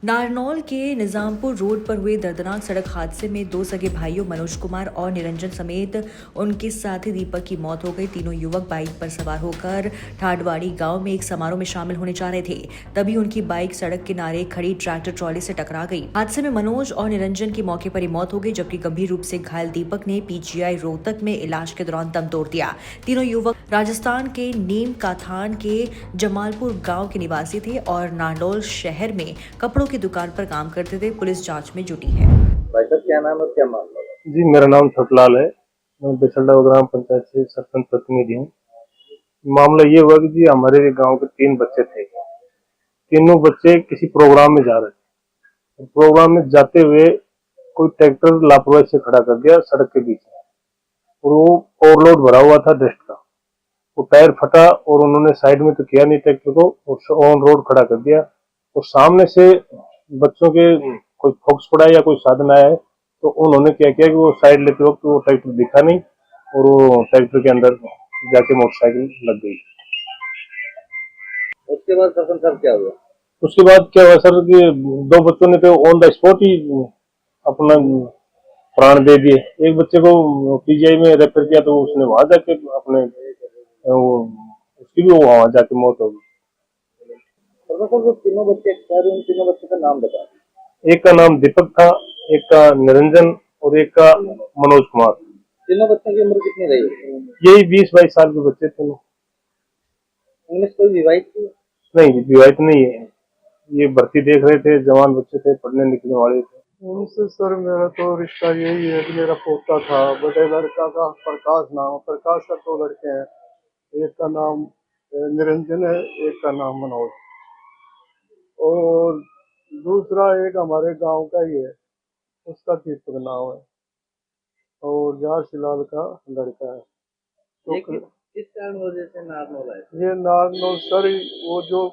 नारनौल के निजामपुर रोड पर हुए दर्दनाक सड़क हादसे में दो सगे भाइयों मनोज कुमार और निरंजन समेत उनके साथी दीपक की मौत हो गई। तीनों युवक बाइक पर सवार होकर ठाडवाड़ी गांव में एक समारोह में शामिल होने जा रहे थे। तभी उनकी बाइक सड़क किनारे खड़ी ट्रैक्टर ट्रॉली से टकरा गई। हादसे में मनोज और निरंजन की मौके पर ही मौत हो गई, जबकि गंभीर रूप से घायल दीपक ने पीजीआई रोहतक में इलाज के दौरान दम तोड़ दिया। तीनों युवक राजस्थान के नीम काथान के जमालपुर गांव के निवासी थे और नारनौल शहर में कपड़ों की दुकान पर काम करते थे। पुलिस जांच में जुटी है। भाई साहब क्या नाम है और क्या मामला है? जी, मेरा नाम छोटलाल है। मैं बिसलडा ग्राम पंचायत से सरपंच प्रतिनिधि हूँ। मामला ये हुआ कि जी हमारे गांव के 3 बच्चे थे। तीनों बच्चे किसी प्रोग्राम में जा रहे थे। प्रोग्राम में जाते हुए कोई ट्रैक्टर लापरवाही से खड़ा कर दिया सड़क के बीच में, और वो ओवरलोड भरा हुआ था डस्ट का। वो टायर फटा और उन्होंने साइड में तो किया नहीं ट्रैक्टर को, ऑन रोड खड़ा कर दिया। और सामने से बच्चों के कोई फोक्स पड़ा या कोई साधन आया है, तो उन्होंने क्या किया कि वो साइड लेते वक्त वो ट्रैक्टर दिखा नहीं और वो ट्रैक्टर के अंदर जाके मोटरसाइकिल लग गई। उसके बाद सरपंच साहब क्या हुआ? उसके बाद क्या हुआ सर कि 2 बच्चों ने तो ऑन द स्पॉट ही अपना प्राण दे दिए। एक बच्चे को पीजीआई में रेफर किया तो उसने वहां जाके अपने वो उसकी भी वहां जाके मौत हो गई। सरपंच साहब जो तीनों बच्चे एक्सपायर हुए उन तीनों बच्चों का नाम बताओ। एक का नाम दीपक था, एक का निरंजन और एक का मनोज कुमार। तीनों बच्चों की उम्र कितनी रही? यही 20-22 साल के बच्चे थे। उनमें से कोई विवाहित थी? नहीं, विवाहित नहीं है। ये भर्ती देख रहे थे, जवान बच्चे थे, पढ़ने लिखने वाले थे। उनसे सर मेरा तो रिश्ता यही है कि मेरा पोता था। बड़े लड़का का प्रकाश नाम, प्रकाश का 2 लड़के हैं, एक का नाम निरंजन है, एक का नाम मनोज, और दूसरा एक हमारे गांव का ही है, उसका दीपक नाम है, और यार शिलाल का लड़का है। तो किस कारण वजह से नारनौल आए? ये नारनौल सर, वो जो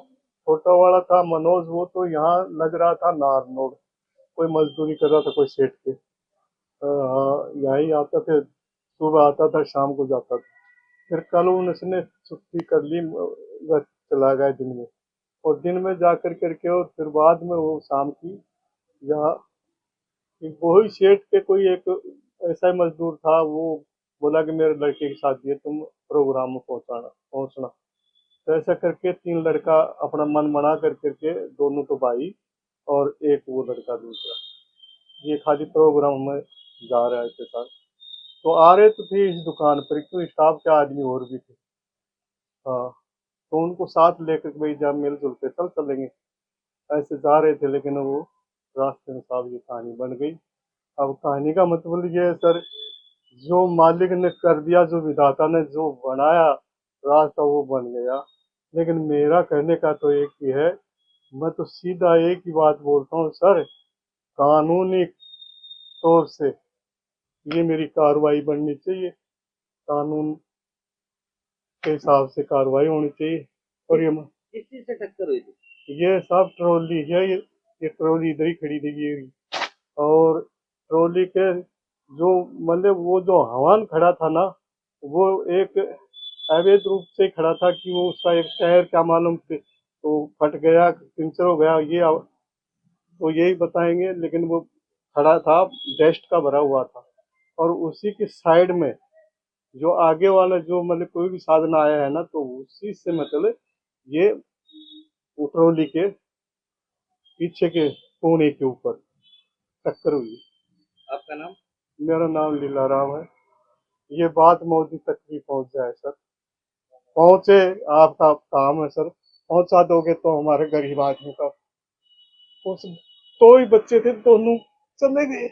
छोटा वाला था मनोज, वो तो यहाँ लग रहा था नारनौल, कोई मजदूरी कर रहा था कोई सेठ के। हाँ, यही आता थे, सुबह आता था शाम को जाता था। फिर कल उसने छुट्टी कर ली, घर चला गया दिन में, और दिन में जा करके और फिर बाद में वो शाम की यहाँ वही सेठ के कोई एक ऐसा ही मजदूर था, वो बोला कि मेरे लड़के की शादी है, तुम प्रोग्राम में पहुंचना। तो ऐसा करके 3 लड़का अपना मन मना करके, दोनों तो भाई और एक वो लड़का दूसरा, ये खाली प्रोग्राम में जा रहा है के साथ। तो आ रहे तो थे इस दुकान पर, क्यों स्टाफ के आदमी और भी थे। हाँ, तो उनको साथ लेकर के भाई जब मिलजुल के चलेंगे, ऐसे जा रहे थे, लेकिन वो रास्ते में साहब ये कहानी बन गई। अब कहानी का मतलब ये है सर, जो मालिक ने कर दिया, जो विधाता ने जो बनाया रास्ता, वो बन गया। लेकिन मेरा कहने का तो एक ही है, मैं तो सीधा एक ही बात बोलता हूँ सर, कानूनी तौर से ये मेरी कार्रवाई बननी चाहिए, कानून के हिसाब से कार्रवाई होनी चाहिए। और किस चीज से टक्कर हुई थी? ये सब ट्रॉली है, ये ट्रॉली इधर ही खड़ी थी, और ट्रॉली के जो मतलब वो जो हवान खड़ा था ना, वो एक अवैध रूप से खड़ा था कि वो उसका एक टायर क्या मालूम तो फट गया, पंचर हो गया, ये तो यही बताएंगे। लेकिन वो खड़ा था, डस्ट का भरा हुआ था, और उसी के साइड में जो आगे वाला जो मतलब कोई भी साधन आया है ना, तो उसी से मतलब ये ट्रॉली के पीछे के कोने के ऊपर टक्कर हुई। आपका नाम? मेरा नाम लीलाराम है। ये बात मोदी तक भी पहुंच जाए सर, पहुंचे, आपका काम है सर, पहुंचा दोगे तो हमारे गरीब आदमी का। उस 2 ही बच्चे थे, दोनों चले गए।